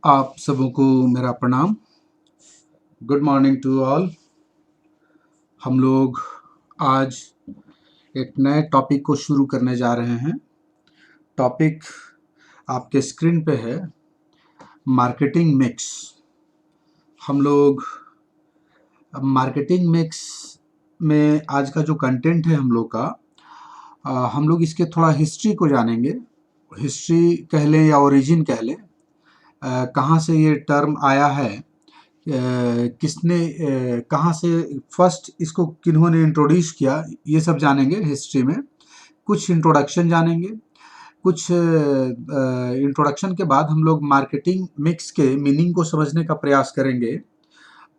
आप सबों को मेरा प्रणाम। Good morning to all. हम लोग आज एक नए टॉपिक को शुरू करने जा रहे हैं। टॉपिक आपके स्क्रीन पे है, मार्केटिंग मिक्स। हम लोग मार्केटिंग मिक्स में आज का जो कंटेंट है हम लोग का, हम लोग इसके थोड़ा हिस्ट्री को जानेंगे। हिस्ट्री कह लें या ओरिजिन कह लें, कहाँ से ये टर्म आया है, किसने कहाँ से फर्स्ट इसको किन्होंने इंट्रोड्यूस किया, ये सब जानेंगे हिस्ट्री में। कुछ इंट्रोडक्शन जानेंगे। कुछ इंट्रोडक्शन के बाद हम लोग मार्केटिंग मिक्स के मीनिंग को समझने का प्रयास करेंगे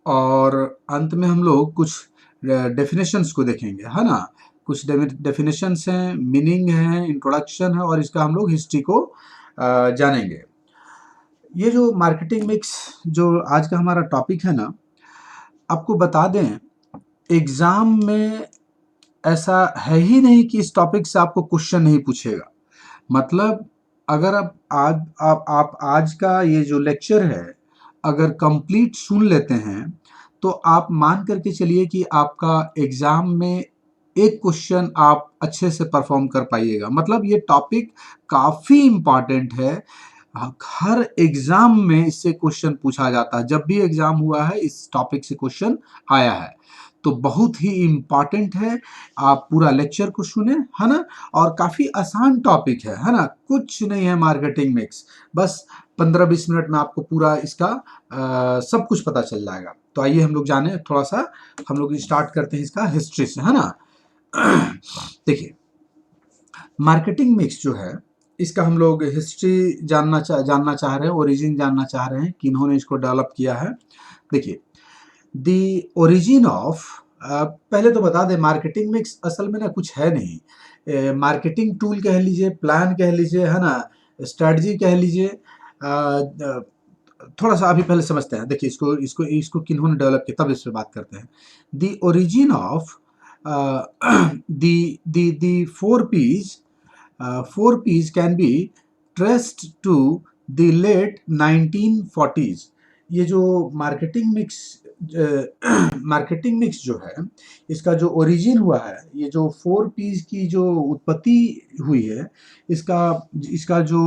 और अंत में हम लोग कुछ डेफिनेशंस को देखेंगे, है ना। कुछ डेफिनेशंस हैं, मीनिंग है, इंट्रोडक्शन है और इसका हम लोग हिस्ट्री को जानेंगे। ये जो मार्केटिंग मिक्स जो आज का हमारा टॉपिक है ना, आपको बता दें, एग्ज़ाम में ऐसा है ही नहीं कि इस टॉपिक से आपको क्वेश्चन नहीं पूछेगा। मतलब अगर आप आज का ये जो लेक्चर है अगर कंप्लीट सुन लेते हैं तो आप मान करके चलिए कि आपका एग्ज़ाम में एक क्वेश्चन आप अच्छे से परफॉर्म कर पाइएगा। मतलब ये टॉपिक काफ़ी इम्पॉर्टेंट है। हर एग्ज़ाम में इससे क्वेश्चन पूछा जाता है। जब भी एग्ज़ाम हुआ है इस टॉपिक से क्वेश्चन आया है, तो बहुत ही इम्पॉर्टेंट है। आप पूरा लेक्चर को सुने, है ना। और काफ़ी आसान टॉपिक है ना। कुछ नहीं है मार्केटिंग मिक्स, बस 15-20 मिनट में आपको पूरा इसका सब कुछ पता चल जाएगा। तो आइए हम लोग जाने थोड़ा सा, हम लोग स्टार्ट करते हैं इसका हिस्ट्री से, है ना। देखिए, मार्केटिंग मिक्स जो है इसका हम लोग हिस्ट्री जानना चाह रहे हैं, ओरिजिन जानना चाह रहे हैं कि इन्होंने इसको डेवलप किया है। देखिए, दी ओरिजिन ऑफ, पहले तो बता दें मार्केटिंग मिक्स असल में ना कुछ है नहीं। मार्केटिंग टूल कह लीजिए, प्लान कह लीजिए, है ना, स्ट्रेटजी कह लीजिए। थोड़ा सा अभी पहले समझते हैं। देखिए, इसको इसको इसको किन्होंने डेवलप किया तब इस पर बात करते हैं। The origin of the four P's can be traced to the late 1940s। ये जो मार्केटिंग मिक्स जो है इसका जो ओरिजिन हुआ है, ये जो 4 P's की जो उत्पत्ति हुई है, इसका इसका जो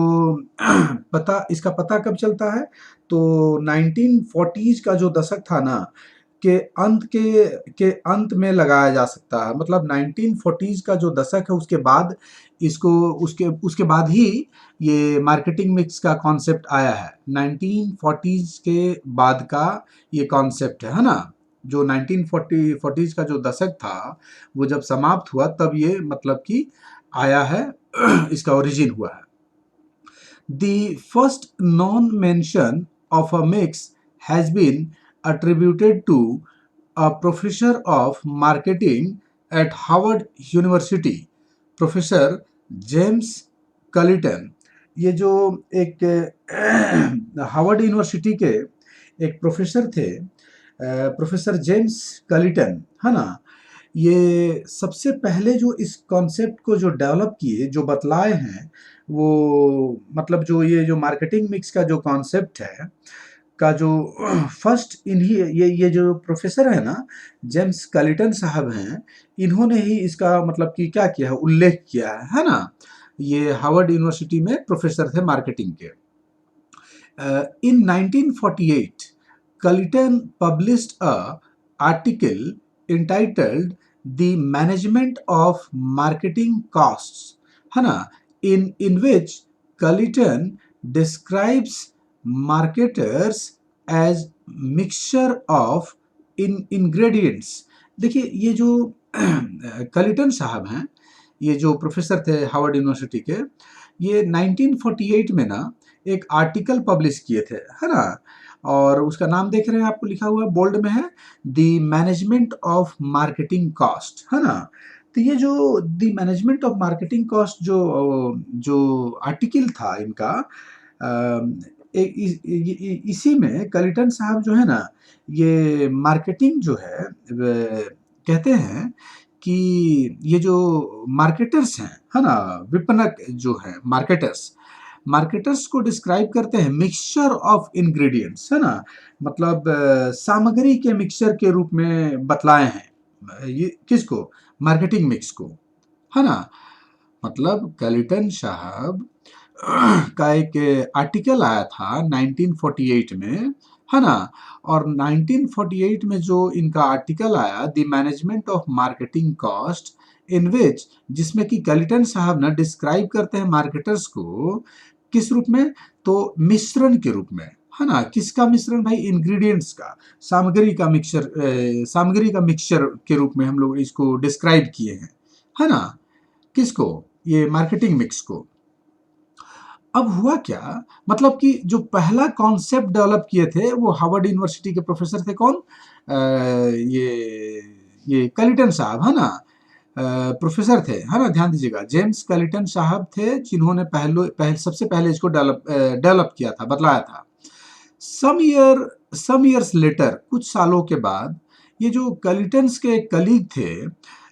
इसका पता कब चलता है, तो 1940s का जो दशक था ना, के अंत में लगाया जा सकता है। मतलब 1940s का जो दशक है उसके बाद इसको उसके उसके बाद ही ये मार्केटिंग मिक्स का कॉन्सेप्ट आया है। 1940s के बाद का ये कॉन्सेप्ट है ना। जो 1940s का जो दशक था वो जब समाप्त हुआ तब ये मतलब कि आया है, इसका ओरिजिन हुआ है। The first known mention of a mix has been attributed to a professor of marketing at Harvard University, professor James Culliton. ये जो एक हार्वर्ड यूनिवर्सिटी के एक प्रोफेसर थे, प्रोफेसर जेम्स कलिटन, है ना। ये सबसे पहले जो इस कॉन्सेप्ट को जो डेवलप किए, जो बतलाए हैं, वो मतलब जो ये जो मार्केटिंग मिक्स का जो कॉन्सेप्ट है का जो फर्स्ट इन्हीं ये जो प्रोफेसर है ना, जेम्स कलिटन साहब हैं, इन्होंने ही इसका मतलब कि क्या किया है, उल्लेख किया है ना। ये हार्वर्ड यूनिवर्सिटी में प्रोफेसर थे मार्केटिंग के। In 1948, Culliton published a article entitled "The Management of Marketing Costs," है ना, in which Culliton describes marketers as mixture of ingredients। देखिए, ये जो कलिटन साहब हैं, ये जो प्रोफेसर थे हार्वर्ड यूनिवर्सिटी के, ये 1948 में ना एक आर्टिकल पब्लिश किए थे, है ना। और उसका नाम देख रहे हैं, आपको लिखा हुआ बोल्ड में है, the management of marketing cost, है ना। तो ये जो the management of marketing cost जो जो आर्टिकल था इनका, इसी में कलिटन साहब जो है ना, ये मार्केटिंग जो है कहते हैं कि ये जो मार्केटर्स हैं, है ना, विपणक जो है मार्केटर्स, मार्केटर्स को डिस्क्राइब करते हैं मिक्सचर ऑफ इंग्रेडिएंट्स, है ना, मतलब सामग्री के मिक्सचर के रूप में बतलाए हैं। ये किसको? मार्केटिंग मिक्स को, है ना। मतलब कलिटन साहब का एक आर्टिकल आया था 1948 में, है ना। और 1948 में जो इनका आर्टिकल आया the management of marketing cost, in which, जिसमें कि कलिटन साहब ना डिस्क्राइब करते हैं मार्केटर्स को किस रूप में? तो मिश्रण के रूप में, है ना। किसका मिश्रण भाई? इंग्रेडिएंट्स का, सामग्री का मिक्सचर, सामग्री का मिक्सचर के रूप में हम लोग इसको डिस्क्राइब किए हैं, है ना। किसको? ये मार्केटिंग मिक्स को। अब हुआ क्या, मतलब कि जो पहला कॉन्सेप्ट डेवलप किए थे वो हार्वर्ड यूनिवर्सिटी के प्रोफेसर थे, कौन? ये कलिटन साहब, है ना। प्रोफेसर थे, है ना, ध्यान दीजिएगा, जेम्स कलिटन साहब थे जिन्होंने सबसे पहले इसको डेवलप किया था, बतलाया था। सम ईयर्स लेटर, कुछ सालों के बाद, ये जो कलिटन्स के कलीग थे,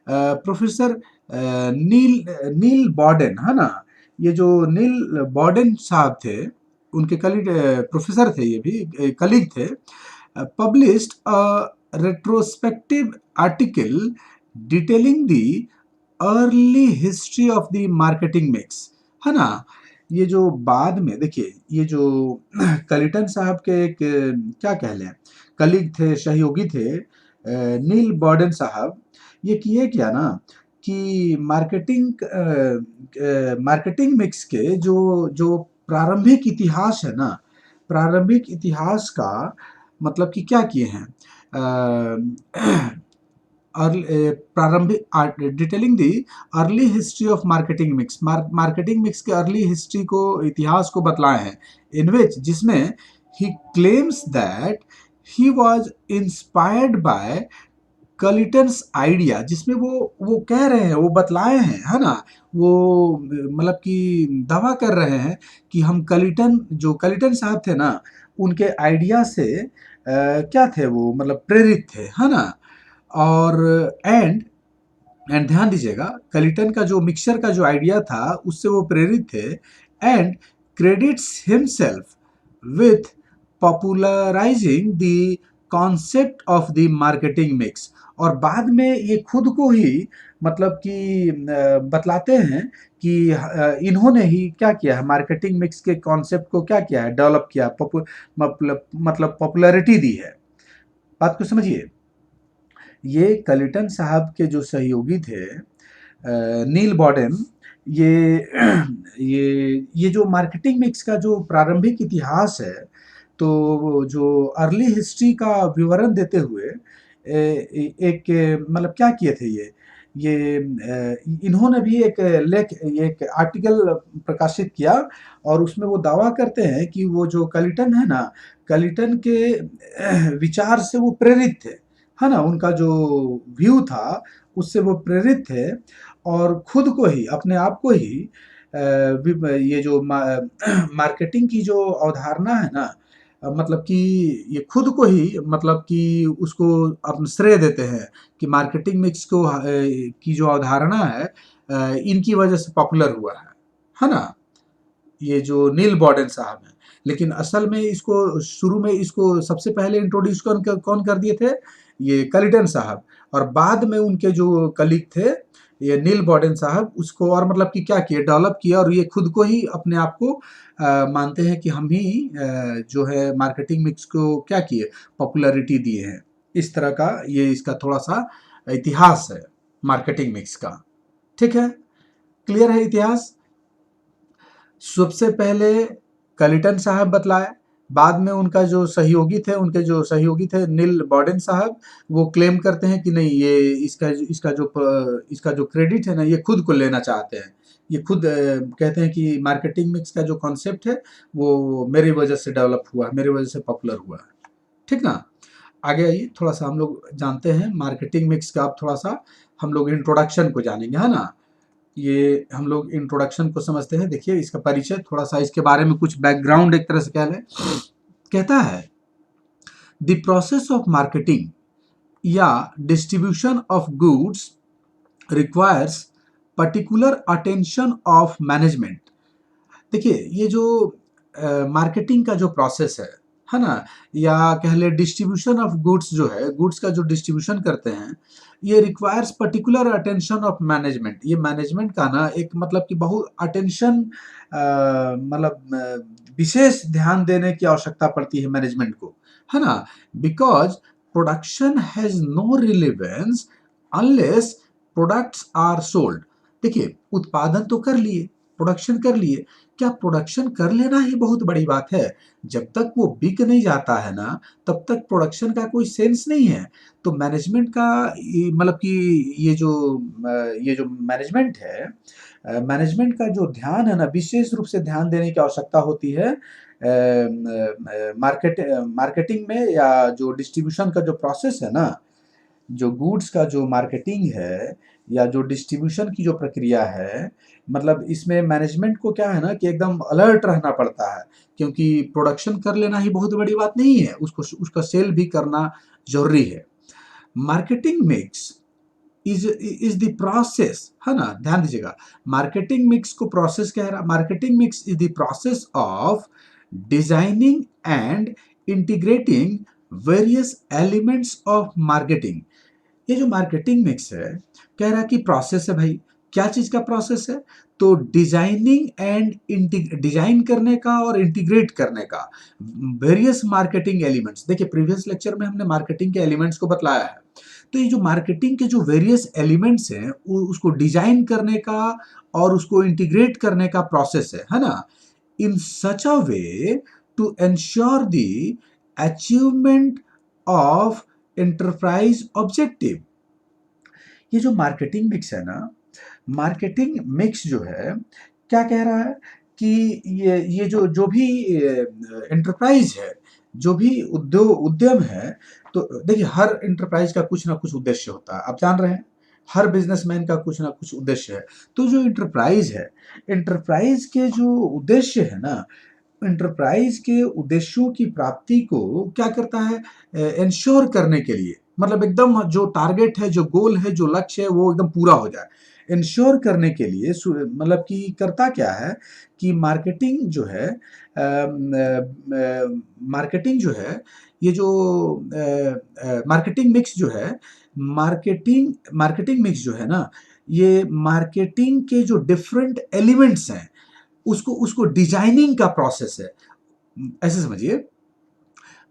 प्रोफेसर नील बॉर्डन, है ना। ये जो नील बॉर्डन साहब थे, उनके कलीग, प्रोफेसर थे, ये भी कलीग थे, published a retrospective article detailing the early history of the marketing mix, है ना। ये जो बाद में देखिए, ये जो कलिटन साहब के एक क्या कह लें, कलीग थे, सहयोगी थे, नील बॉर्डन साहब, ये किए क्या ना कि मार्केटिंग मिक्स के जो जो प्रारंभिक इतिहास है ना, प्रारंभिक इतिहास का मतलब कि क्या किए हैं, प्रारंभिक डिटेलिंग दी early history of marketing mix, marketing mix के अर्ली हिस्ट्री को, इतिहास को बतलाए हैं, इन विच, जिसमें he claims that he was inspired by Culliton's idea, जिसमें वो कह रहे हैं, वो बतलाए हैं, है ना। वो मतलब कि दावा कर रहे हैं कि हम कलिटन साहब थे ना, उनके आइडिया से क्या थे वो, मतलब प्रेरित थे, है ना। और एंड ध्यान दीजिएगा, कलिटन का जो मिक्सचर का जो आइडिया था उससे वो प्रेरित थे, and credits himself with popularising the concept of the marketing mix. और बाद में ये खुद को ही मतलब कि बतलाते हैं कि इन्होंने ही क्या किया है, मार्केटिंग मिक्स के कॉन्सेप्ट को क्या किया है, डेवलप किया, मतलब पॉपुलैरिटी दी है। बात को समझिए, ये कलिटन साहब के जो सहयोगी थे, नील बॉर्डन, ये ये जो मार्केटिंग मिक्स का जो प्रारंभिक इतिहास है, तो जो अर्ली हिस्ट्री का विवरण देते हुए एक मतलब क्या किए थे ये इन्होंने भी एक लेख, एक आर्टिकल प्रकाशित किया, और उसमें वो दावा करते हैं कि वो जो कलिटन है ना, कलिटन के विचार से वो प्रेरित थे, है ना। उनका जो व्यू था उससे वो प्रेरित थे, और खुद को ही, अपने आप को ही ये जो मार्केटिंग की जो अवधारणा है ना, मतलब कि ये खुद को ही, मतलब कि उसको अपन श्रेय देते हैं कि मार्केटिंग मिक्स को की जो अवधारणा है इनकी वजह से पॉपुलर हुआ है ना, ये जो नील बॉर्डन साहब हैं। लेकिन असल में इसको शुरू में इसको सबसे पहले इंट्रोड्यूस कौन कर दिए थे? ये कलिटन साहब। और बाद में उनके जो कलीग थे, ये नील बॉर्डन साहब, उसको और मतलब कि क्या किए, डेवलप किया, और ये खुद को ही, अपने आप को मानते हैं कि हम ही जो है मार्केटिंग मिक्स को क्या किए, पॉपुलैरिटी दिए हैं। इस तरह का ये इसका थोड़ा सा इतिहास है मार्केटिंग मिक्स का। ठीक है, क्लियर है इतिहास? सबसे पहले कलिटन साहब बतलाए, बाद में उनका जो सहयोगी थे, उनके जो सहयोगी थे नील बॉर्डन साहब, वो क्लेम करते हैं कि नहीं, ये इसका जो क्रेडिट है ना, ये खुद को लेना चाहते हैं। ये खुद कहते हैं कि मार्केटिंग मिक्स का जो कॉन्सेप्ट है वो मेरी वजह से डेवलप हुआ, मेरी वजह से पॉपुलर हुआ। ठीक ना। आगे आइए, थोड़ा सा हम लोग जानते हैं मार्केटिंग मिक्स का। अब थोड़ा सा हम लोग इंट्रोडक्शन को जानेंगे, है ना। ये हम लोग इंट्रोडक्शन को समझते हैं। देखिए, इसका परिचय, थोड़ा सा इसके बारे में कुछ बैकग्राउंड एक तरह से कह लें। कहता है, द प्रोसेस ऑफ मार्केटिंग या distribution of goods requires particular attention of management. देखिए ये जो मार्केटिंग का जो प्रोसेस है ना, या कह ले डिस्ट्रीब्यूशन ऑफ गुड्स जो है, गुड्स का जो डिस्ट्रीब्यूशन करते हैं, ये requires particular attention of management. ये मैनेजमेंट का ना एक मतलब कि बहुत अटेंशन, मतलब विशेष ध्यान देने की आवश्यकता पड़ती है मैनेजमेंट को, है ना। Because production has no relevance unless products are sold. देखिए उत्पादन तो कर लिए, प्रोडक्शन कर लिए, क्या प्रोडक्शन कर लेना ही बहुत बड़ी बात है? जब तक वो बिक नहीं जाता है ना, तब तक प्रोडक्शन का कोई सेंस नहीं है। तो मैनेजमेंट का मतलब कि ये जो मैनेजमेंट है, मैनेजमेंट का जो ध्यान है ना, विशेष रूप से ध्यान देने की आवश्यकता होती है मार्केटिंग में, या जो डिस्ट्रीब्यूशन का जो प्रोसेस है ना, जो गुड्स का जो मार्केटिंग है या जो डिस्ट्रीब्यूशन की जो प्रक्रिया है, मतलब इसमें मैनेजमेंट को क्या है ना कि एकदम अलर्ट रहना पड़ता है, क्योंकि प्रोडक्शन कर लेना ही बहुत बड़ी बात नहीं है, उसको उसका सेल भी करना जरूरी है। Marketing mix is the process, है ना, ध्यान दीजिएगा। मार्केटिंग मिक्स को प्रोसेस कह रहा, marketing mix is the process of designing and integrating various elements of marketing. ये जो मार्केटिंग मिक्स है, कह रहा है कि प्रोसेस है भाई। क्या चीज का प्रोसेस है? तो डिजाइनिंग एंड डिजाइन करने का और इंटीग्रेट करने का वेरियस मार्केटिंग एलिमेंट्स। देखिए प्रीवियस लेक्चर में हमने मार्केटिंग के एलिमेंट्स को बतलाया है। तो ये जो मार्केटिंग के जो वेरियस एलिमेंट्स हैं, उसको डिजाइन करने का और उसको इंटीग्रेट करने का प्रोसेस है ना, in such a way to ensure the achievement of enterprise objective. ये जो मार्केटिंग मिक्स है ना, मार्केटिंग मिक्स जो है, क्या कह रहा है कि ये जो भी एंटरप्राइज है, जो भी उद्यम है, तो देखिए हर एंटरप्राइज का कुछ ना कुछ उद्देश्य होता है, आप जान रहे हैं। हर बिजनेसमैन का कुछ ना कुछ उद्देश्य है। तो जो एंटरप्राइज है, एंटरप्राइज के जो उद्देश्य है ना, एंटरप्राइज के उद्देश्यों की प्राप्ति को क्या करता है, इंश्योर करने के लिए, मतलब एकदम जो टारगेट है, जो गोल है, जो लक्ष्य है, वो एकदम पूरा हो जाए। इंश्योर करने के लिए मतलब कि करता क्या है कि मार्केटिंग जो है, मार्केटिंग जो है, ये जो मार्केटिंग मिक्स जो है, मार्केटिंग मिक्स जो है ना, ये मार्केटिंग के जो डिफरेंट एलिमेंट्स हैं, उसको उसको डिजाइनिंग का प्रोसेस है। ऐसे समझिए,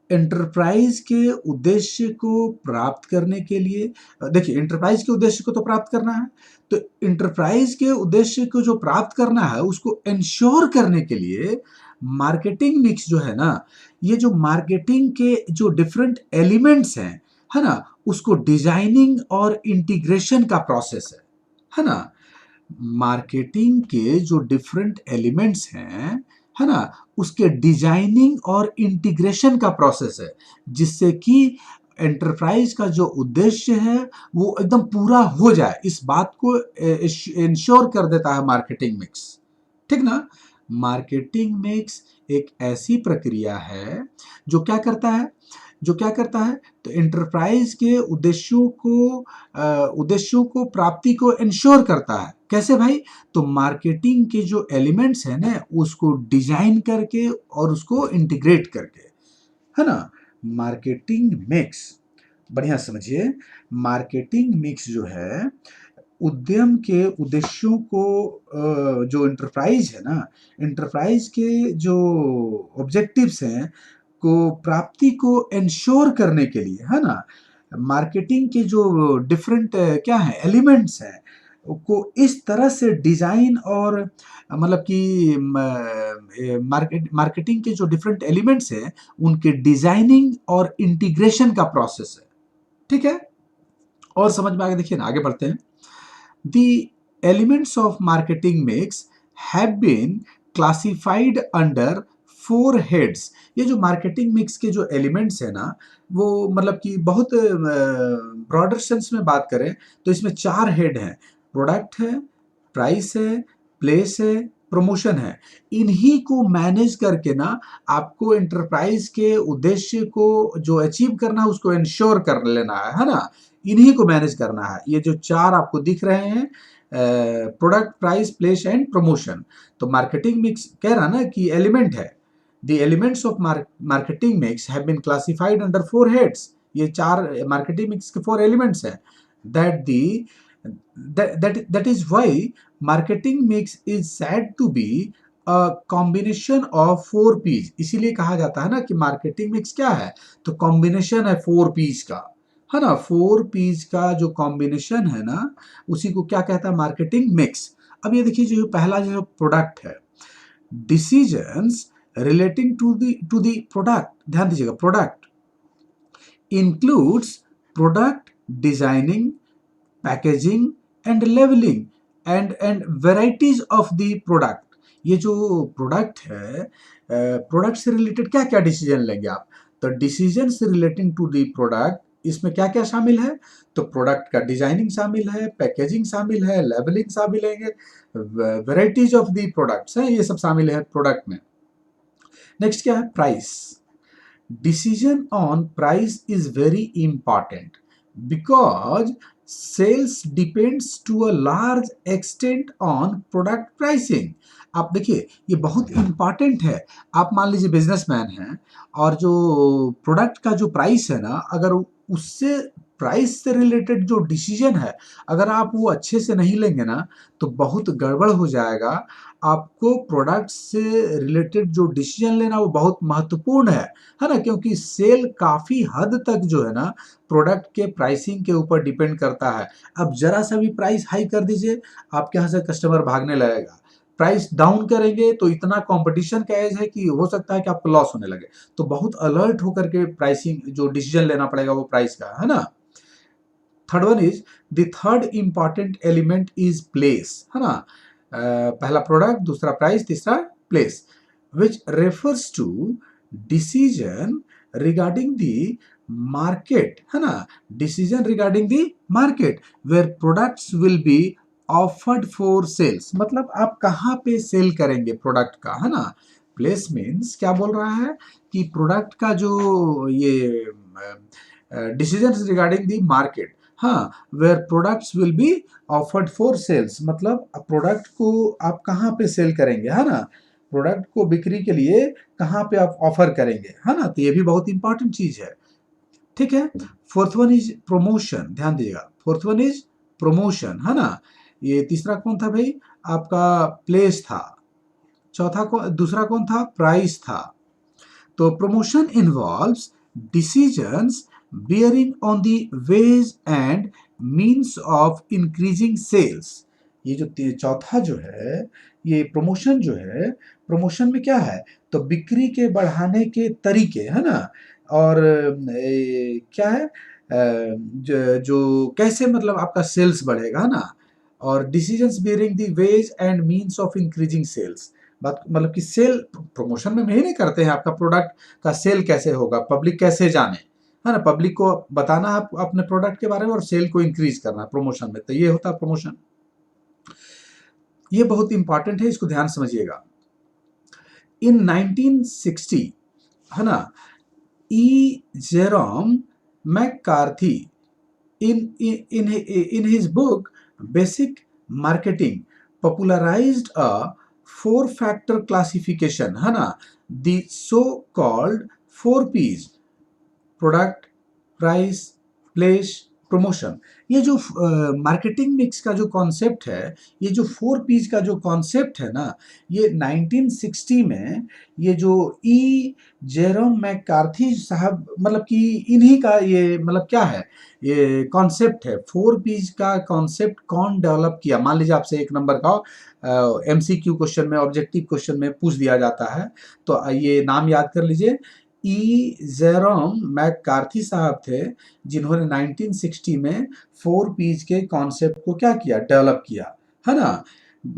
एंटरप्राइज के उद्देश्य को प्राप्त करने के लिए, देखिए एंटरप्राइज के उद्देश्य को तो प्राप्त करना है, तो एंटरप्राइज के उद्देश्य को जो प्राप्त करना है, उसको इंश्योर करने के लिए मार्केटिंग मिक्स जो है ना, ये जो मार्केटिंग के जो डिफरेंट एलिमेंट्स हैं, है ना, उसको डिजाइनिंग और इंटीग्रेशन का प्रोसेस है ना। मार्केटिंग के जो डिफरेंट एलिमेंट्स हैं, है ना, उसके डिजाइनिंग और इंटीग्रेशन का प्रोसेस है, जिससे कि एंटरप्राइज का जो उद्देश्य है वो एकदम पूरा हो जाए, इस बात को इंश्योर कर देता है मार्केटिंग मिक्स। ठीक ना। मार्केटिंग मिक्स एक ऐसी प्रक्रिया है जो क्या करता है, जो क्या करता है, तो एंटरप्राइज के उद्देश्यों को प्राप्ति को इंश्योर करता है। कैसे भाई? तो मार्केटिंग के जो एलिमेंट्स हैं ना, उसको डिजाइन करके और उसको इंटीग्रेट करके, है ना। मार्केटिंग मिक्स, बढ़िया समझिए, मार्केटिंग मिक्स जो है, उद्यम के उद्देश्यों को, जो एंटरप्राइज है ना, एंटरप्राइज के जो ऑब्जेक्टिव्स हैं को प्राप्ति को इंश्योर करने के लिए, है ना, मार्केटिंग के जो डिफरेंट क्या है एलिमेंट्स हैं, को इस तरह से डिजाइन और मतलब कि मार्केटिंग के जो डिफरेंट एलिमेंट्स हैं, उनके डिजाइनिंग और इंटीग्रेशन का प्रोसेस है। ठीक है, और समझ में आगे, देखिए ना, आगे बढ़ते हैं। The elements of marketing mix have been classified under 4 heads। ये जो मार्केटिंग मिक्स के जो एलिमेंट्स है ना, वो मतलब कि बहुत ब्रॉडर सेंस में बात करें तो इसमें 4 हेड हैं। प्रोडक्ट है, प्राइस है, प्लेस है, प्रमोशन है। इन्हीं को मैनेज करके ना आपको एंटरप्राइज के उद्देश्य को जो अचीव करना है, उसको इंश्योर कर लेना है ना। इन्हीं को मैनेज करना है। ये जो 4 आपको दिख रहे हैं, product, price, place and promotion. तो मार्केटिंग मिक्स कह रहा ना कि एलिमेंट है। The elements of marketing mix have been classified under 4 heads. ये 4 मार्केटिंग मिक्स के 4 एलिमेंट्स हैं। That is why marketing mix is said to be a combination of 4 P's। इसीलिए कहा जाता है ना कि मार्केटिंग मिक्स क्या है, तो कॉम्बिनेशन है 4 P's का, है ना। 4 P's का जो कॉम्बिनेशन है ना, उसी को क्या कहता है, मार्केटिंग मिक्स। अब ये देखिए जो पहला जो प्रोडक्ट है, decisions relating to the product, ध्यान दीजिएगा, product includes product designing, packaging and labelling and varieties of the product. ये जो प्रोडक्ट है, प्रोडक्ट से रिलेटेड क्या क्या डिसीजन लेंगे आप, तो डिसीजन से रिलेटिंग टू द प्रोडक्ट, इसमें क्या क्या शामिल है, तो प्रोडक्ट का डिजाइनिंग शामिल है, पैकेजिंग शामिल है, लेवलिंग शामिल है, वेराइटीज ऑफ द प्रोडक्ट्स है, ये सब शामिल है प्रोडक्ट में। नेक्स्ट क्या है, price. Decision on price is very important because sales depends to a large extent on product pricing। आप देखिए ये बहुत इंपॉर्टेंट है। आप मान लीजिए बिजनेसमैन हैं और जो प्रोडक्ट का जो प्राइस है ना, अगर उससे प्राइस से रिलेटेड जो डिसीजन है, अगर आप वो अच्छे से नहीं लेंगे ना, तो बहुत गड़बड़ हो जाएगा। आपको प्रोडक्ट से रिलेटेड जो डिसीजन लेना वो बहुत महत्वपूर्ण है ना, क्योंकि सेल काफ़ी हद तक जो है ना प्रोडक्ट के प्राइसिंग के ऊपर डिपेंड करता है। अब जरा सा भी प्राइस हाई कर दीजिए, आपके यहाँ से कस्टमर भागने लगेगा। प्राइस डाउन करेंगे तो इतना कंपटीशन का एज है कि हो सकता है कि आपको लॉस होने लगे। तो बहुत अलर्ट होकर के प्राइसिंग जो डिसीजन लेना पड़ेगा वो प्राइस का, है ना। Third one is, the third important element is place, है ना। पहला प्रोडक्ट, दूसरा प्राइस, तीसरा place, which refers to decision regarding the market, है ना। Decision regarding the market where products will be offered for sales, मतलब आप कहाँ पे सेल करेंगे प्रोडक्ट का, है ना। प्लेस मीन्स क्या बोल रहा है कि प्रोडक्ट का जो ये डिसीजन रिगार्डिंग द मार्केट, हाँ, where products will be offered for sales, मतलब प्रोडक्ट को आप कहाँ पे सेल करेंगे, है ना। प्रोडक्ट को बिक्री के लिए कहाँ पे आप ऑफर करेंगे, है ना। तो ये भी बहुत इंपॉर्टेंट चीज है, ठीक है। फोर्थ वन इज प्रमोशन, ध्यान दीजिएगा, फोर्थ वन इज प्रमोशन, है ना। ये तीसरा कौन था भाई, आपका प्लेस था। चौथा दूसरा कौन था, प्राइस था। तो promotion involves decisions bearing on the ways and means of increasing sales। ये जो चौथा जो है, ये प्रमोशन जो है, प्रमोशन में क्या है, तो बिक्री के बढ़ाने के तरीके, है ना। और क्या है, जो कैसे मतलब आपका सेल्स बढ़ेगा ना, और decisions bearing the ways and means of increasing sales. बात मतलब कि सेल प्रमोशन में नहीं करते हैं, आपका प्रोडक्ट का सेल कैसे होगा, पब्लिक कैसे जाने, है ना। पब्लिक को बताना आप अपने प्रोडक्ट के बारे में, और सेल को इंक्रीज करना प्रमोशन में, तो ये होता है प्रमोशन। ये बहुत इंपॉर्टेंट है, इसको ध्यान समझिएगा। इन 1960, है ना, E Jerome McCarthy in his book Basic Marketing popularized a 4-factor classification, है ना, the so called 4 P's, product, price, place, promotion. ये जो मार्केटिंग मिक्स का जो कॉन्सेप्ट है, ये जो 4 P's का जो कॉन्सेप्ट है ना, ये 1960 में ये जो ई जेरोम मैककार्थी साहब, मतलब कि इन्हीं का ये मतलब क्या है, ये कॉन्सेप्ट है। 4 P's का कॉन्सेप्ट कौन डेवलप किया, मान लीजिए आपसे एक नंबर का MCQ क्वेश्चन में, ऑब्जेक्टिव क्वेश्चन में पूछ दिया जाता है, तो ये नाम याद कर लीजिए। ई जेरोम मैककार्थी साहब थे, जिन्होंने 1960 में 4 P's के कॉन्सेप्ट को क्या किया, डेवलप किया, है ना।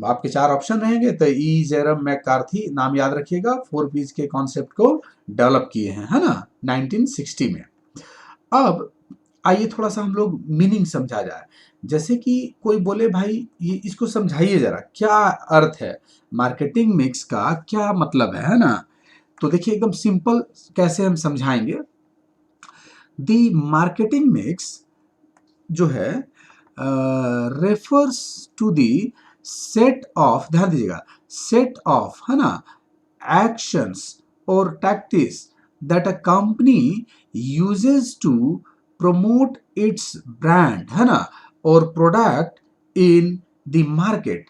आपके 4 ऑप्शन रहेंगे, तो ई जेरोम मैककार्थी नाम याद रखिएगा, 4 P's के कॉन्सेप्ट को डेवलप किए हैं, है ना, 1960 में। अब आइए थोड़ा सा हम लोग मीनिंग समझा जाए। जैसे कि कोई बोले भाई ये इसको समझाइए जरा, क्या अर्थ है मार्केटिंग मिक्स का, क्या मतलब है ना। तो देखिए एकदम सिंपल कैसे हम समझाएंगे। दी मार्केटिंग मिक्स जो है, refers to the set of, ध्यान दीजिएगा, सेट ऑफ, है ना, actions or tactics that a company uses to promote its brand, है ना, और प्रोडक्ट इन द मार्केट।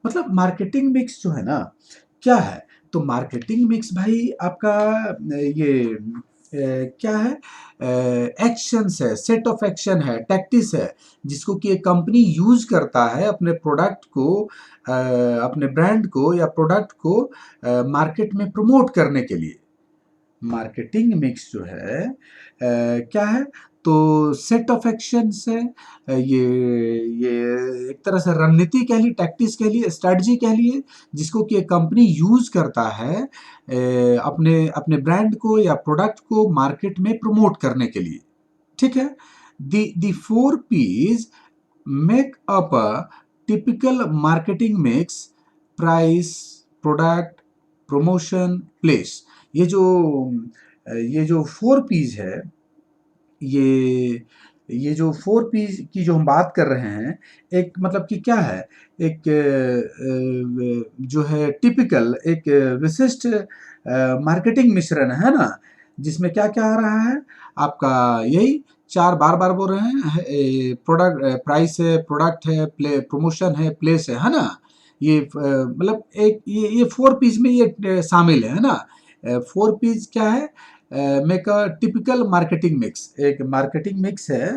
मतलब मार्केटिंग मिक्स जो है ना क्या है, तो मार्केटिंग मिक्स भाई आपका ये क्या है, एक्शंस है, सेट ऑफ एक्शन है, टैक्टिस है, जिसको कि एक कंपनी यूज करता है अपने प्रोडक्ट को, अपने ब्रांड को या प्रोडक्ट को मार्केट में प्रमोट करने के लिए। मार्केटिंग मिक्स जो है क्या है, तो सेट ऑफ एक्शंस है, ये एक तरह से रणनीति कह ली, टैक्टिस कह लिए, स्ट्रेटजी कह लिए, जिसको कि एक कंपनी यूज करता है अपने अपने ब्रांड को या प्रोडक्ट को मार्केट में प्रमोट करने के लिए। ठीक है, the 4 P's make up a typical marketing mix: price, product, promotion, place. ये जो 4 P's है, ये जो 4 P's की जो हम बात कर रहे हैं, एक मतलब कि क्या है, एक जो है टिपिकल, एक विशिष्ट मार्केटिंग मिश्रण है ना, जिसमें क्या क्या आ रहा है आपका, यही 4 बार बार बोल रहे हैं, प्रोडक्ट, प्राइस है, प्रोडक्ट है, प्रमोशन है, प्लेस है ना। ये मतलब एक ये 4 P's में ये शामिल है ना। 4 P's क्या है, make a typical marketing mix, एक मार्केटिंग मिक्स है।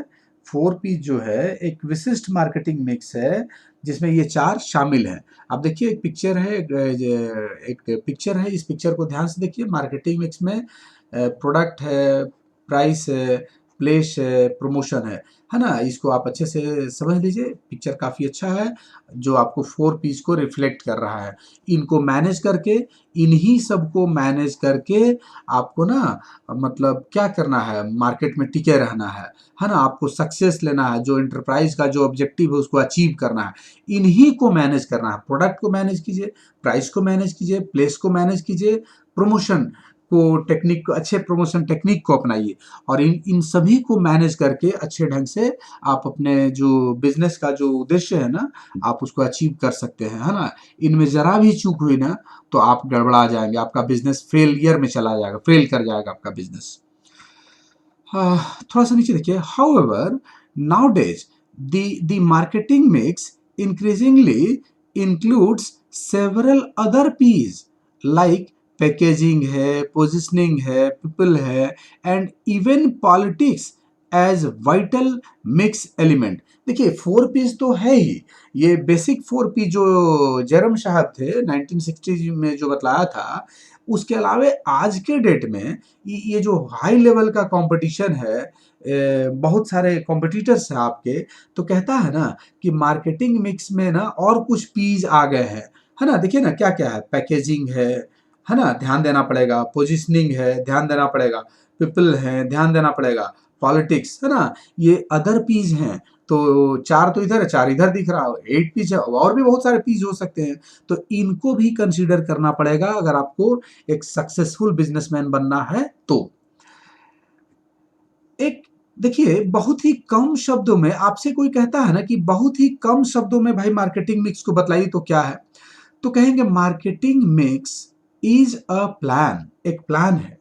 4 P's जो है एक विशिष्ट मार्केटिंग मिक्स है, जिसमें ये 4 शामिल हैं। अब देखिए एक पिक्चर है, एक पिक्चर है, इस पिक्चर को ध्यान से देखिए। मार्केटिंग मिक्स में प्रोडक्ट है, प्राइस है, प्लेस है, प्रमोशन है ना। इसको आप अच्छे से समझ लीजिए, पिक्चर काफ़ी अच्छा है जो आपको 4 P's को रिफ्लेक्ट कर रहा है। इनको मैनेज करके, इन्हीं सबको मैनेज करके आपको ना मतलब क्या करना है, मार्केट में टिके रहना है ना। आपको सक्सेस लेना है, जो एंटरप्राइज का जो ऑब्जेक्टिव है उसको अचीव करना है, इन्हीं को मैनेज करना है। प्रोडक्ट को मैनेज कीजिए, प्राइस को मैनेज कीजिए, प्लेस को मैनेज कीजिए, प्रमोशन को, टेक्निक को, अच्छे प्रमोशन टेक्निक को अपनाइए, और इन सभी को मैनेज करके अच्छे ढंग से आप अपने जो बिजनेस का जो उद्देश्य है ना, आप उसको अचीव कर सकते हैं, है ना। इनमें जरा भी चूक हुई ना तो आप गड़बड़ा जाएंगे, आपका बिजनेस फेलियर में चला जाएगा, फेल कर जाएगा आपका बिजनेस। थोड़ा सा नीचे देखिए, however nowadays the marketing mix increasingly includes several other P's like packaging है, पोजिशनिंग है, पीपल है, and even politics as vital mix element. देखिए 4 P's तो है ही, ये बेसिक 4 P जो जयराम साहब थे 1960 में जो बतलाया था, उसके अलावे आज के डेट में ये जो हाई लेवल का कंपटीशन है, बहुत सारे कॉम्पिटिटर्स हैं आपके, तो कहता है ना कि मार्केटिंग मिक्स में ना और कुछ पीज आ गए हैं, है ना। देखिए ना क्या क्या है, पैकेजिंग है ना, ध्यान देना पड़ेगा, पोजिशनिंग है, ध्यान देना पड़ेगा, पीपल है, ध्यान देना पड़ेगा, पॉलिटिक्स है ना, ये अदर पीज हैं। तो 4 तो इधर है, 4 इधर दिख रहा है, 8 पीज है, और भी बहुत सारे पीज हो सकते हैं, तो इनको भी कंसीडर करना पड़ेगा अगर आपको एक सक्सेसफुल बिजनेसमैन बनना है तो। एक देखिए, बहुत ही कम शब्दों में आपसे कोई कहता है ना कि बहुत ही कम शब्दों में भाई मार्केटिंग मिक्स को बतलाइए, तो क्या है, तो कहेंगे marketing mix is a plan, एक प्लान है,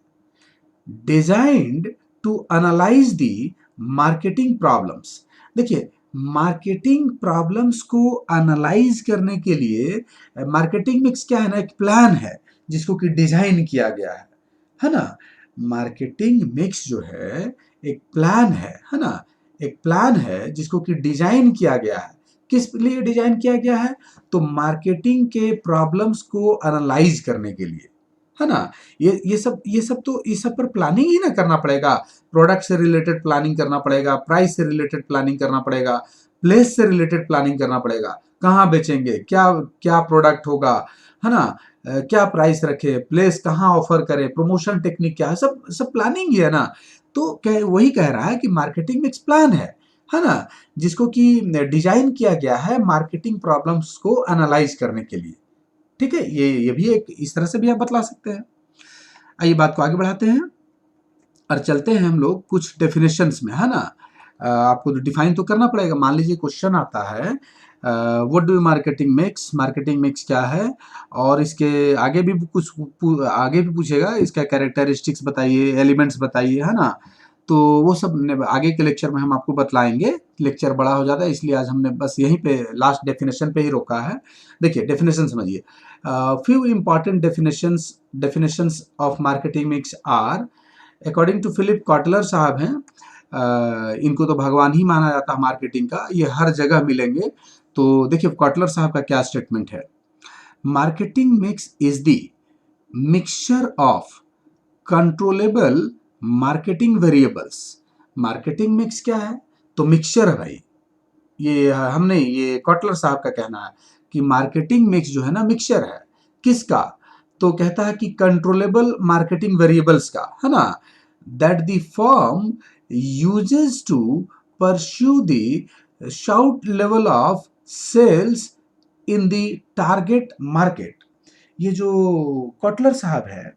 designed to analyse the marketing problems. देखिए, मार्केटिंग प्रॉब्लम्स को एनालाइज करने के लिए मार्केटिंग मिक्स क्या है ना, एक प्लान है जिसको कि डिजाइन किया गया है ना। मार्केटिंग मिक्स जो है एक प्लान है ना, एक प्लान है जिसको कि डिजाइन किया गया है। किस लिए डिजाइन किया गया है, तो मार्केटिंग के प्रॉब्लम्स को एनालाइज करने के लिए, है ना। ये सब पर प्लानिंग ही ना करना पड़ेगा। प्रोडक्ट से रिलेटेड प्लानिंग करना पड़ेगा, प्राइस से रिलेटेड प्लानिंग करना पड़ेगा, प्लेस से रिलेटेड प्लानिंग करना पड़ेगा, कहाँ बेचेंगे, क्या क्या प्रोडक्ट होगा, है ना, क्या प्राइस रखे, प्लेस कहाँ ऑफर करे, प्रमोशन टेक्निक क्या है, सब सब प्लानिंग ही है ना। तो वही कह रहा है कि मार्केटिंग मिक्स प्लान है ना, जिसको कि डिजाइन किया गया है मार्केटिंग प्रॉब्लम्स को एनालाइज करने के लिए। ठीक है, ये भी एक इस तरह से भी आप बतला सकते हैं। आइए बात को आगे बढ़ाते हैं और चलते हैं हम लोग कुछ डेफिनेशंस में, है ना। आपको डिफाइन तो करना पड़ेगा। मान लीजिए क्वेश्चन आता है what do marketing mix, marketing mix क्या है, और इसके आगे भी कुछ आगे भी पूछेगा, इसका कैरेक्टरिस्टिक्स बताइए, एलिमेंट्स बताइए, है ना। तो वो सब आगे के लेक्चर में हम आपको बतलाएंगे। लेक्चर बड़ा हो जाता है, इसलिए आज हमने बस यहीं पे लास्ट डेफिनेशन पे ही रोका है। देखिए डेफिनेशन समझिए। Few important definitions of marketing mix are, according to Philip Kotler साहब हैं, इनको तो भगवान ही माना जाता है मार्केटिंग का, ये हर जगह मिलेंगे। तो देखिए कॉटलर साहब का क्या स्टेटमेंट है। Marketing mix is the mixture of controllable marketing variables. Marketing mix क्या है, तो मिक्सचर है भाई। ये हम नहीं, ये कॉटलर साहब का कहना है कि मार्केटिंग मिक्स जो है ना मिक्सचर है। किसका, तो कहता है कि कंट्रोलेबल मार्केटिंग वेरिएबल्स का, है ना, that the firm uses to pursue the sought level of sales in the target market. ये जो कॉटलर साहब है,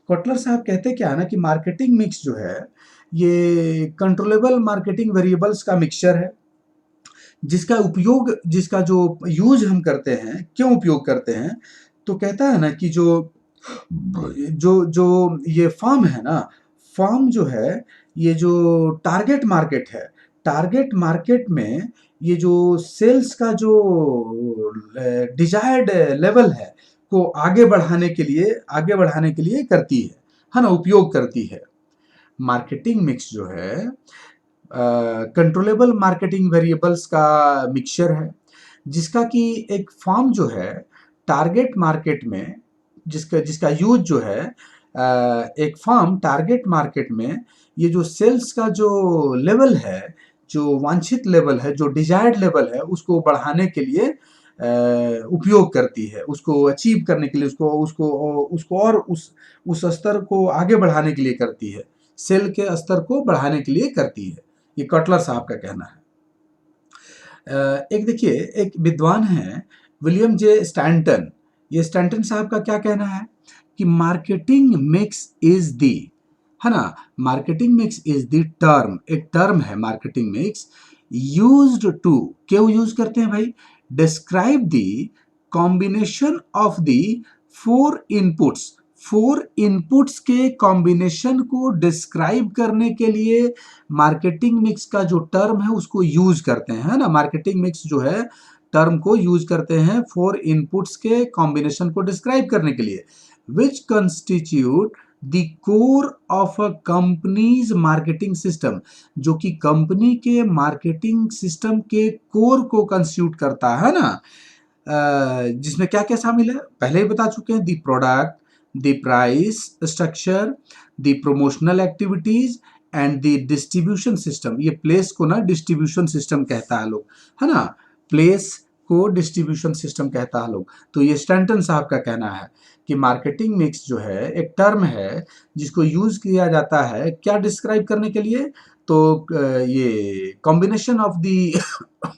कॉटलर साहब कहते क्या है ना कि मार्केटिंग मिक्स जो है ये कंट्रोलेबल मार्केटिंग वेरिएबल्स का मिक्सचर है, जिसका उपयोग, जिसका जो यूज हम करते हैं, क्यों उपयोग करते हैं, तो कहता है ना कि जो जो जो ये फर्म है ना, फर्म जो है, ये जो टारगेट मार्केट है, टारगेट मार्केट में ये जो सेल्स का जो डिजायर्ड लेवल है को आगे बढ़ाने के लिए करती है ना, उपयोग करती है। मार्केटिंग मिक्स जो है कंट्रोलेबल मार्केटिंग वेरिएबल्स का मिक्सचर है, जिसका कि एक फर्म जो है टारगेट मार्केट में, जिसका जिसका यूज जो है एक फर्म टारगेट मार्केट में ये जो सेल्स का जो लेवल है, जो वांछित लेवल है, जो डिजायर्ड लेवल है, उसको बढ़ाने के लिए उपयोग करती है, उसको अचीव करने के लिए, उसको उसको उसको और उस स्तर को आगे बढ़ाने के लिए करती है, सेल के स्तर को बढ़ाने के लिए करती है। ये कटलर साहब का कहना है। एक देखिए एक विद्वान है विलियम जे स्टैंटन, ये स्टैंटन साहब का क्या कहना है कि मार्केटिंग मिक्स इज दी, है ना, marketing mix is the term, एक टर्म है मार्केटिंग मिक्स, यूज्ड टू, क्यों यूज करते हैं भाई, describe the combination of the four inputs, four inputs के कॉम्बिनेशन को डिस्क्राइब करने के लिए मार्केटिंग मिक्स का जो टर्म है उसको यूज करते हैं, है ना। मार्केटिंग मिक्स जो है टर्म को यूज करते हैं फोर इनपुट्स के कॉम्बिनेशन को डिस्क्राइब करने के लिए, which constitute the core of a company's marketing system, जो कि कंपनी के मार्केटिंग सिस्टम के कोर को कंस्टिट्यूट करता है ना। जिसमें क्या क्या शामिल है, पहले ही बता चुके हैं, the product, the price structure, the promotional activities and the distribution system. ये प्लेस को ना डिस्ट्रीब्यूशन सिस्टम कहता है लोग, है ना, प्लेस को डिस्ट्रीब्यूशन सिस्टम कहता है लोग। तो ये स्टैंटन साहब का कहना है कि मार्केटिंग मिक्स जो है एक टर्म है जिसको यूज किया जाता है क्या डिस्क्राइब करने के लिए, तो ये combination of the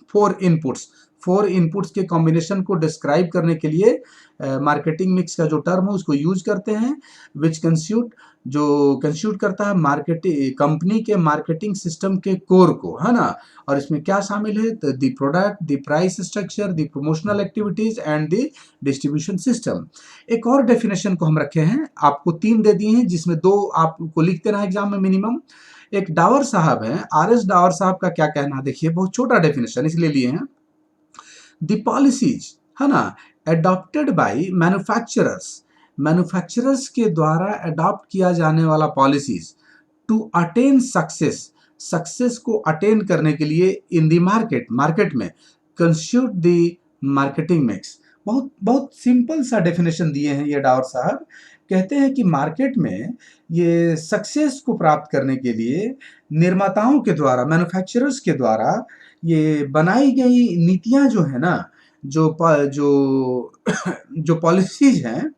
four inputs, four inputs के कॉम्बिनेशन को डिस्क्राइब करने के लिए मार्केटिंग मिक्स का जो टर्म है उसको यूज करते हैं, विच कंस्यूट, जो कंस्यूट करता है मार्केटिंग कंपनी के मार्केटिंग सिस्टम के कोर को, है ना। और इसमें क्या शामिल है, तो the product, the price structure, the promotional activities and the distribution system. एक और डेफिनेशन को हम रखे हैं, आपको 3 दे दिए हैं जिसमें 2 आपको लिखते रहे एग्जाम में मिनिमम। एक डावर साहब हैं, आर.एस. डावर साहब का क्या कहना है, देखिए बहुत छोटा डेफिनेशन इसलिए लिए हैं। द पॉलिसीज, है ना, अडॉप्टेड बाय मैन्युफैक्चरर्स, मैन्युफैक्चरर्स के द्वारा अडॉप्ट किया जाने वाला policies to attain success, success को अटेन करने के लिए इन द मार्केट, मार्केट में कंस्टिट्यूट द मार्केटिंग मिक्स। बहुत बहुत सिंपल सा डेफिनेशन दिए हैं ये डावर साहब। कहते हैं कि मार्केट में ये सक्सेस को प्राप्त करने के लिए निर्माताओं के द्वारा, मैन्युफैक्चरर्स के द्वारा ये बनाई गई नीतियां जो है ना, जो जो पॉलिसीज हैं,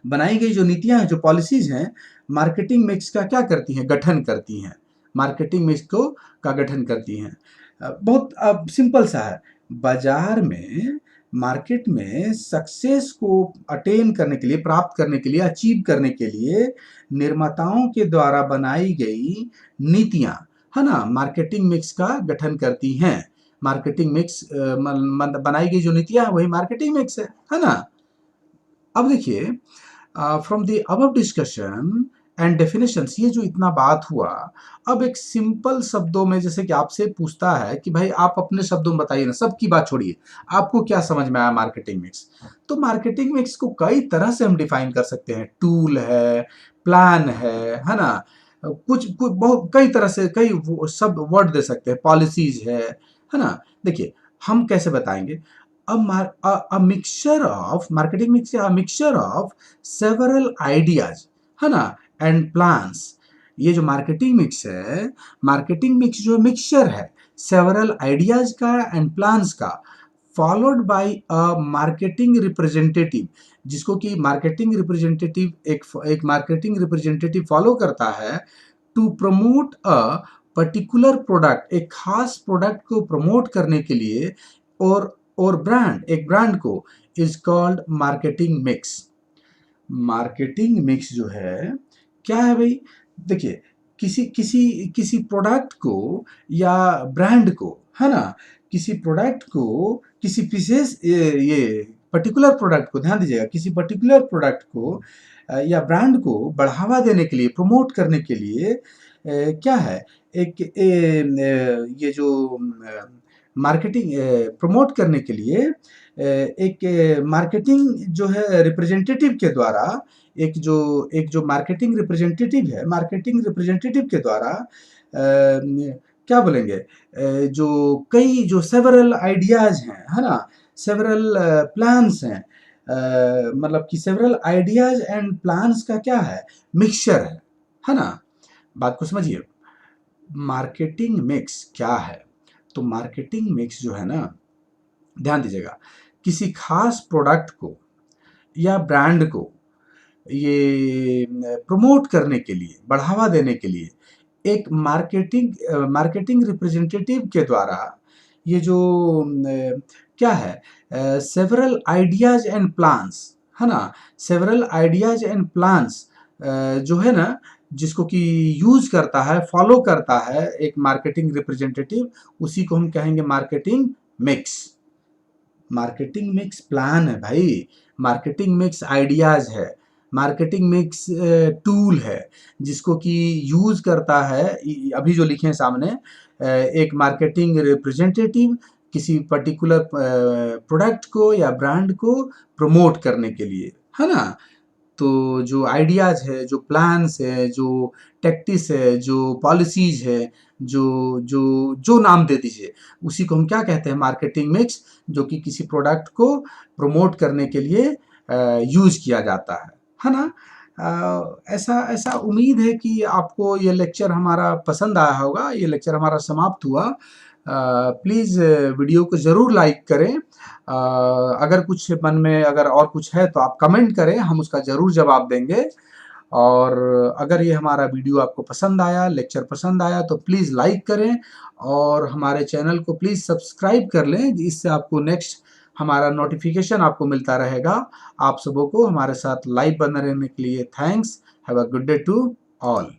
बनाई गई जो नीतियां हैं, जो पॉलिसीज हैं, मार्केटिंग मिक्स का क्या करती हैं, गठन करती हैं, मार्केटिंग मिक्स को का गठन करती हैं। बहुत अब सिंपल सा है, बाजार में मार्केट में सक्सेस को अटेन करने के लिए, प्राप्त करने के लिए, अचीव करने के लिए निर्माताओं के द्वारा बनाई गई नीतियां, है ना, मार्केटिंग मिक्स का गठन करती हैं। मार्केटिंग मिक्स बनाई गई जो नीतियां हैं वही मार्केटिंग मिक्स है ना। अब देखिए, from the above discussion and definitions, ये जो इतना बात हुआ, अब एक सिंपल शब्दों में जैसे कि आपसे पूछता है कि भाई आप अपने शब्दों में बताइए ना, सबकी बात छोड़िए, आपको क्या समझ में आया मार्केटिंग मिक्स। तो मार्केटिंग मिक्स को कई तरह से हम डिफाइन कर सकते हैं। टूल है, प्लान है ना, कुछ कुछ बहुत कई तरह से कई सब वर्ड दे सकते हैं, पॉलिसीज है ना। देखिए हम कैसे बताएंगे, a mixture of marketing mix, a mixture of several ideas, है ना, एंड प्लान्स। ये जो मार्केटिंग मिक्स है, मार्केटिंग मिक्स जो मिक्सचर है सेवरल आइडियाज का एंड प्लान्स का, followed by a marketing representative, जिसको कि मार्केटिंग रिप्रेजेंटेटिव एक मार्केटिंग रिप्रेजेंटेटिव फॉलो करता है to promote a particular product, एक खास प्रोडक्ट को प्रमोट करने के लिए, और ब्रांड, एक ब्रांड को, is called marketing mix. Marketing mix जो है क्या है भाई, देखिए किसी किसी किसी प्रोडक्ट को या ब्रांड को, है ना, किसी प्रोडक्ट को, किसी विशेष ये पर्टिकुलर प्रोडक्ट को, ध्यान दीजिएगा, किसी पर्टिकुलर प्रोडक्ट को या ब्रांड को बढ़ावा देने के लिए, प्रमोट करने के लिए क्या है, एक ये जो मार्केटिंग प्रमोट करने के लिए एक मार्केटिंग जो है रिप्रेजेंटेटिव के द्वारा, एक जो मार्केटिंग रिप्रेजेंटेटिव है, मार्केटिंग रिप्रेजेंटेटिव के द्वारा क्या बोलेंगे, जो कई जो सेवरल आइडियाज हैं, है ना, सेवरल प्लान्स हैं, मतलब कि सेवरल आइडियाज एंड प्लान्स का क्या है, मिक्सचर है ना। बात को समझिए, मार्केटिंग मिक्स क्या है। तो मार्केटिंग मिक्स जो है ना, ध्यान दीजिएगा, किसी खास प्रोडक्ट को या ब्रांड को ये प्रमोट करने के लिए, बढ़ावा देने के लिए, एक मार्केटिंग रिप्रेजेंटेटिव के द्वारा ये जो क्या है, सेवरल आइडियाज एंड प्लान्स, है ना, सेवरल आइडियाज एंड प्लान्स जो है ना, जिसको कि यूज करता है, फॉलो करता है एक मार्केटिंग रिप्रेजेंटेटिव, उसी को हम कहेंगे marketing mix. Marketing mix plan है भाई, मार्केटिंग मिक्स आइडियाज है, मार्केटिंग मिक्स टूल है, जिसको कि यूज करता है, अभी जो लिखे हैं सामने, एक मार्केटिंग रिप्रेजेंटेटिव किसी पर्टिकुलर प्रोडक्ट को या ब्रांड को प्रमोट करने के लिए, है ना। तो जो आइडियाज है, जो प्लान्स है, जो टैक्टिस है, जो पॉलिसीज है, जो जो जो नाम दे दीजिए, उसी को हम क्या कहते हैं, मार्केटिंग मिक्स, जो कि किसी प्रोडक्ट को प्रमोट करने के लिए यूज किया जाता है ना। ऐसा ऐसा उम्मीद है कि आपको ये लेक्चर हमारा पसंद आया होगा। ये लेक्चर हमारा समाप्त हुआ। प्लीज़ वीडियो को ज़रूर लाइक करें। अगर कुछ मन में अगर और कुछ है तो आप कमेंट करें, हम उसका ज़रूर जवाब देंगे। और अगर ये हमारा वीडियो आपको पसंद आया, लेक्चर पसंद आया, तो प्लीज़ लाइक करें और हमारे चैनल को प्लीज़ सब्सक्राइब कर लें, इससे आपको नेक्स्ट हमारा नोटिफिकेशन आपको मिलता रहेगा। आप सबों को हमारे साथ लाइव बने रहने के लिए thanks. Have a good day to all.